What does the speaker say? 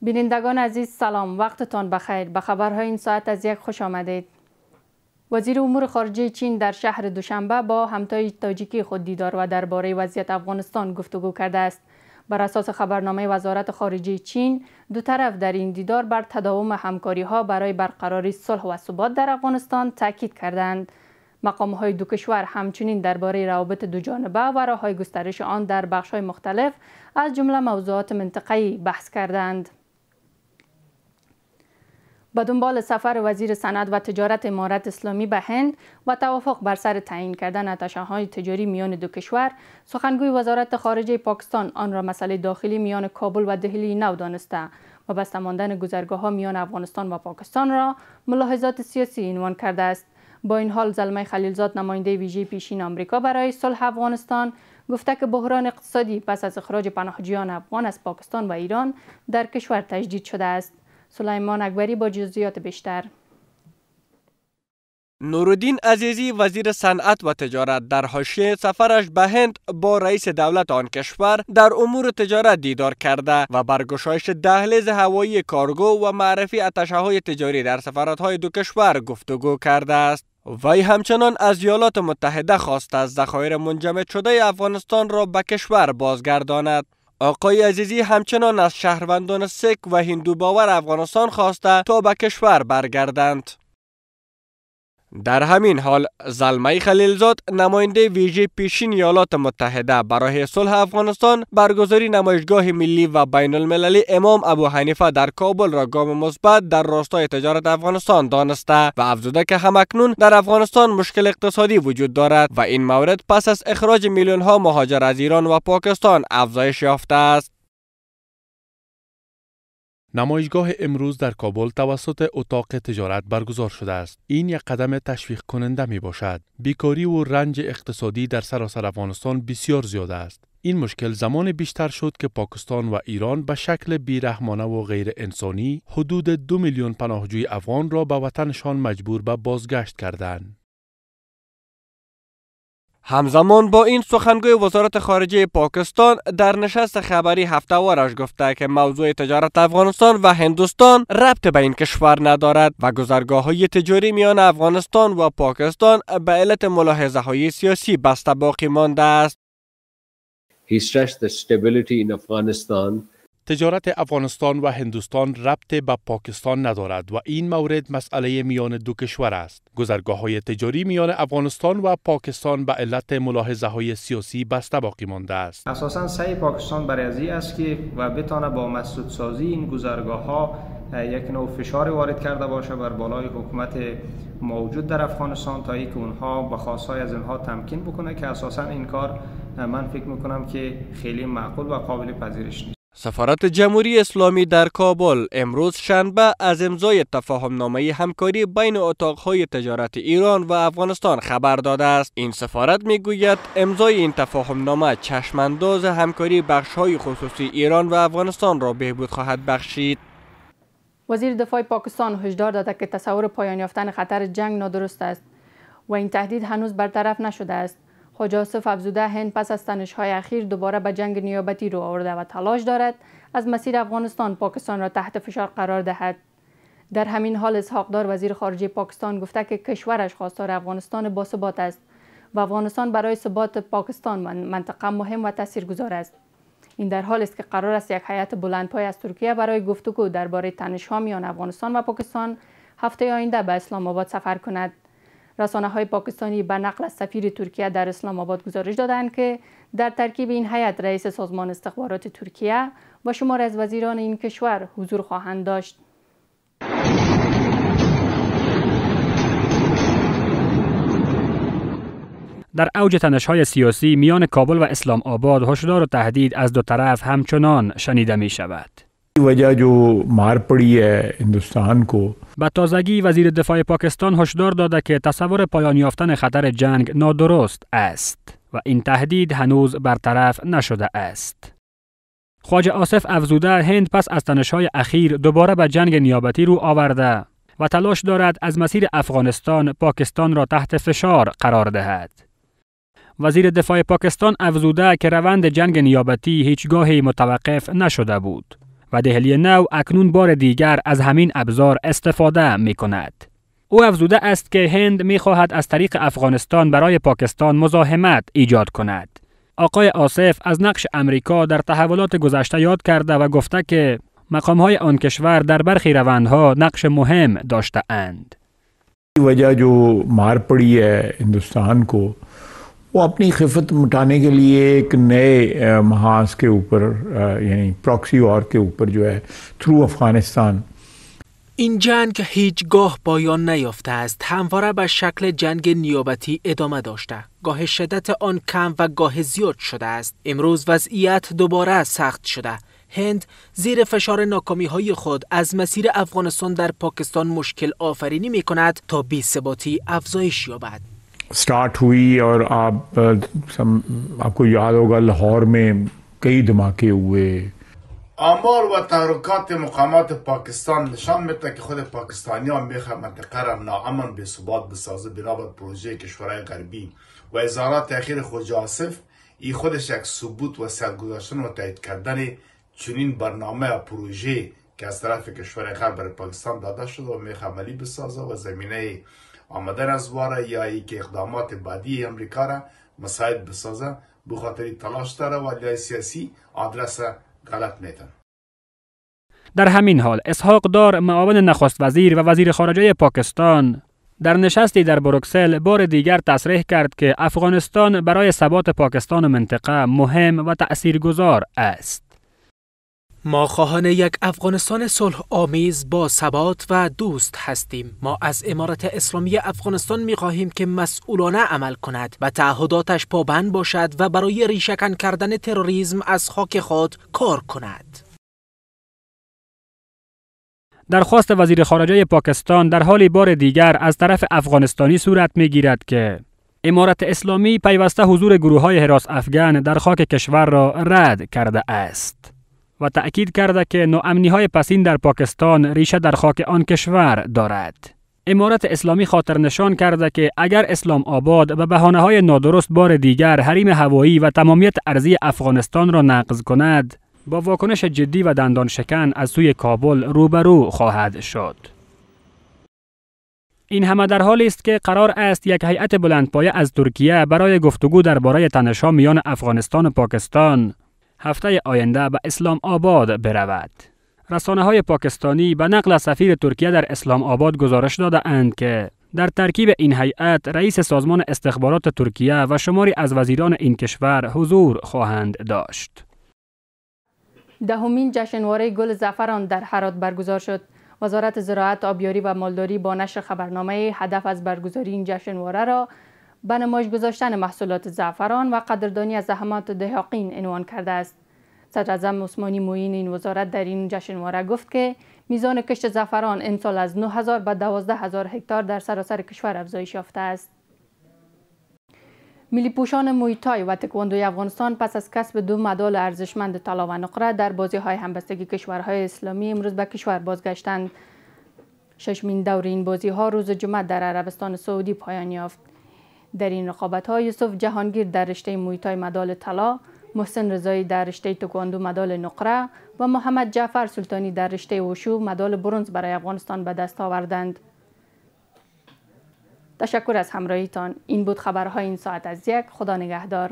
بینندگان عزیز سلام، وقتتان بخیر. به خبرهای این ساعت از یک خوش آمدید. وزیر امور خارجه چین در شهر دوشنبه با همتای تاجیکی خود دیدار و درباره وضعیت افغانستان گفتگو کرده است. بر اساس خبرنامه وزارت خارجه چین، دو طرف در این دیدار بر تداوم همکاری‌ها برای برقراری صلح و ثبات در افغانستان تاکید کردند. مقام‌های دو کشور همچنین درباره روابط دو جانبه و راه‌های گسترش آن در بخش‌های مختلف از جمله موضوعات منطقه‌ای بحث کردند. به دنبال سفر وزیر صنعت و تجارت امارت اسلامی به هند و توافق بر سر تعیین کردن آتش‌های تجاری میان دو کشور، سخنگوی وزارت خارجه پاکستان آن را مسئله داخلی میان کابل و دهلی نو دانسته و بسته ماندن گذرگاه‌ها میان افغانستان و پاکستان را ملاحظات سیاسی عنوان کرده است. با این حال زلمه خلیلزاد، نماینده ویژه پیشین آمریکا برای صلح افغانستان، گفته که بحران اقتصادی پس از اخراج پناهجویان افغان از پاکستان و ایران در کشور تجدید شده است. سلیمان اکبری با جزئیات بیشتر. نورالدین عزیزی، وزیر صنعت و تجارت، در حاشیه سفرش به هند با رئیس دولت آن کشور در امور تجارت دیدار کرده و بر گشایش دهلیز هوایی کارگو و معرفی آتش‌های تجاری در سفارت‌های دو کشور گفتگو کرده است. وی همچنان از ایالات متحده خواسته است ذخایر منجمد شده افغانستان را به کشور بازگرداند. آقای عزیزی همچنان از شهروندان سیک و هندو باور افغانستان خواسته تا به کشور برگردند. در همین حال زلمه خلیلزاد، نماینده ویژه پیشین ایالات متحده برای صلح افغانستان، برگزاری نمایشگاه ملی و بین المللی امام ابو حنیفه در کابل را گام مثبت در راستای تجارت افغانستان دانسته و افزوده که همکنون در افغانستان مشکل اقتصادی وجود دارد و این مورد پس از اخراج میلیون ها مهاجر از ایران و پاکستان افزایش یافته است. نمایشگاه امروز در کابل توسط اتاق تجارت برگزار شده است. این یک قدم تشویق کننده می باشد. بیکاری و رنج اقتصادی در سراسر افغانستان بسیار زیاد است. این مشکل زمان بیشتر شد که پاکستان و ایران به شکل بیرحمانه و غیر انسانی حدود 2 میلیون پناهجوی افغان را به وطنشان مجبور به بازگشت کردند. همزمان با این، سخنگوی وزارت خارجه پاکستان در نشست خبری هفته‌وارش گفته که موضوع تجارت افغانستان و هندوستان ربط به این کشور ندارد و گذرگاه‌های تجاری میان افغانستان و پاکستان به علت ملاحظه‌های سیاسی بسته باقی مانده است. He stressed the stability in Afghanistan. تجارت افغانستان و هندوستان ربط به پاکستان ندارد و این مورد مسئله میان دو کشور است. گذرگاه‌های تجاری میان افغانستان و پاکستان به علت ملاحظه‌های سیاسی بسته باقی مانده است. اساساً سعی پاکستان برای ازی است که و بتونه با مسدود سازی این گذرگاه‌ها یک نوع فشار وارد کرده باشه بر بالای حکومت موجود در افغانستان تا اینکه اونها به خواستهای از اینها تمکین بکنه که اساساً این کار من فکر می‌کنم که خیلی معقول و قابل پذیرش نیست. سفارت جمهوری اسلامی در کابل امروز شنبه از امضای تفاهم‌نامه همکاری بین اتاق‌های تجارت ایران و افغانستان خبر داده است. این سفارت میگوید امضای این تفاهم‌نامه چشمانداز همکاری بخش‌های خصوصی ایران و افغانستان را بهبود خواهد بخشید. وزیر دفاع پاکستان هشدار داده که تصور پایان یافتن خطر جنگ نادرست است و این تهدید هنوز برطرف نشده است. خواجه آصف افزوده هند پس از تنش‌های اخیر دوباره به جنگ نیابتی رو آورده و تلاش دارد از مسیر افغانستان پاکستان را تحت فشار قرار دهد. در همین حال اسحاق دار، وزیر خارجه پاکستان، گفته که کشورش خواستار افغانستان باثبات است و افغانستان برای ثبات پاکستان منطقه مهم و تاثیرگذار است. این در حالی است که قرار است یک هیئت بلندپای از ترکیه برای گفتگو درباره تنش‌ها میان افغانستان و پاکستان هفته آینده به اسلام آباد سفر کند. رسانه‌های پاکستانی به نقل از سفیر ترکیه در اسلام آباد گزارش دادند که در ترکیب این هیئت رئیس سازمان استخبارات ترکیه و شمار از وزیران این کشور حضور خواهند داشت. در اوج تنش‌های سیاسی میان کابل و اسلام آباد، هشدار و تهدید از دو طرف همچنان شنیده می شود. وجہ جو مار پڑی ہے ہندوستان کو. به تازگی وزیر دفاع پاکستان هشدار داده که تصور پایان یافتن خطر جنگ نادرست است و این تهدید هنوز برطرف نشده است. خواجه آصف افزوده هند پس از تنش‌های اخیر دوباره به جنگ نیابتی رو آورده و تلاش دارد از مسیر افغانستان پاکستان را تحت فشار قرار دهد. وزیر دفاع پاکستان افزوده که روند جنگ نیابتی هیچگاهی متوقف نشده بود و دهلی نو اکنون بار دیگر از همین ابزار استفاده می کند. او افزوده است که هند می خواهد از طریق افغانستان برای پاکستان مزاحمت ایجاد کند. آقای آصف از نقش امریکا در تحولات گذشته یاد کرده و گفته که مقام‌های آن کشور در برخی روندها نقش مهم داشته اند. वजह जो मार पड़ी है हिंदुस्तान को वो अपनी खिफत मिटाने के लिए एक नए महाज के ऊपर यानी प्रॉक्सी वॉर के ऊपर जो है थ्रू अफगानिस्तान این جنگ هیچگاه پایان نیافته است. همواره به شکل جنگ نیابتی ادامه داشته. گاه شدت آن کم و گاه زیاد شده است. امروز وضعیت دوباره سخت شده. هند زیر فشار ناکامی‌های خود از مسیر افغانستان در پاکستان مشکل آفرینی می کند تا بی‌ثباتی افزایش یابد. स्टार्ट हुई और आपको याद होगा लाहौर में कई धमाके हुए. آمار و تحرکات مقامات پاکستان نشان میده که خود پاکستانیان میخواه منطقه را ناامن به ثبات بسازه بنا بر پروژه کشورهای غربی و اظهارات اخیر خواجه آصف ای خودش یک ثبوت و سرگذشتن و تایید کردن چنین برنامه و پروژه که از طرف کشورهای غرب برای پاکستان داده شده و میخواه عملی بسازه و زمینه آمدن از واره یا ای که اقدامات بعدی امریکا را مساعد بسازه بخاطر تلاش داره و علیه سیاسی آدرس غلط میتن. در همین حال اسحاق دار معاون نخست وزیر و وزیر خارجه پاکستان در نشستی در بروکسل بار دیگر تصریح کرد که افغانستان برای ثبات پاکستان و منطقه مهم و تأثیرگذار است. ما خواهان یک افغانستان صلح آمیز با ثبات و دوست هستیم. ما از امارت اسلامی افغانستان می خواهیم که مسئولانه عمل کند و تعهداتش پابند باشد و برای ریشه‌کن کردن تروریسم از خاک خود کار کند. درخواست وزیر خارجه پاکستان در حال بار دیگر از طرف افغانستانی صورت می گیرد که امارت اسلامی پیوسته حضور گروه‌های حراس افغان در خاک کشور را رد کرده است و تأکید کرده که ناامنی‌های پسین در پاکستان ریشه در خاک آن کشور دارد. امارت اسلامی خاطر نشان کرده که اگر اسلام آباد به بهانه‌های نادرست بار دیگر حریم هوایی و تمامیت ارضی افغانستان را نقض کند، با واکنش جدی و دندان شکن از سوی کابل روبرو خواهد شد. این همه در حالی است که قرار است یک هیئت بلندپایه از ترکیه برای گفتگو درباره تنش‌ها میان افغانستان و پاکستان هفته آینده به اسلام آباد برود. رسانه‌های پاکستانی به نقل از سفیر ترکیه در اسلام آباد گزارش داده اند که در ترکیب این هیئت رئیس سازمان استخبارات ترکیه و شماری از وزیران این کشور حضور خواهند داشت. دهمین جشنواره گل زعفران در هرات برگزار شد. وزارت زراعت، آبیاری و مالداری با نشر خبرنامه هدف از برگزاری این جشنواره را به نمایش گذاشتن محصولات زعفران و قدردانی از زحمات دهقین عنوان کرده است. صدراعظم عثمانی معین این وزارت در این جشنواره گفت که میزان کشت زعفران امسال از 9000 به 12000 هکتار در سراسر کشور افزایش یافته است. ملی پوشان موی تای و تکواندوی افغانستان پس از کسب 2 مدال ارزشمند طلا و نقره در بازی‌های همبستگی کشورهای اسلامی امروز به کشور بازگشتند. ششمین دور این بازی‌ها روز جمعه در عربستان سعودی پایان یافت. در این رقابت‌ها یوسف جهانگیر در رشته موی تای مدال طلا، محسن رضایی در رشته تکواندو مدال نقره و محمد جعفر سلطانی در رشته وشو مدال برنز برای افغانستان به دست آوردند. تشکر از همراهیتان. این بود خبرهای این ساعت از یک. خدا نگهدار.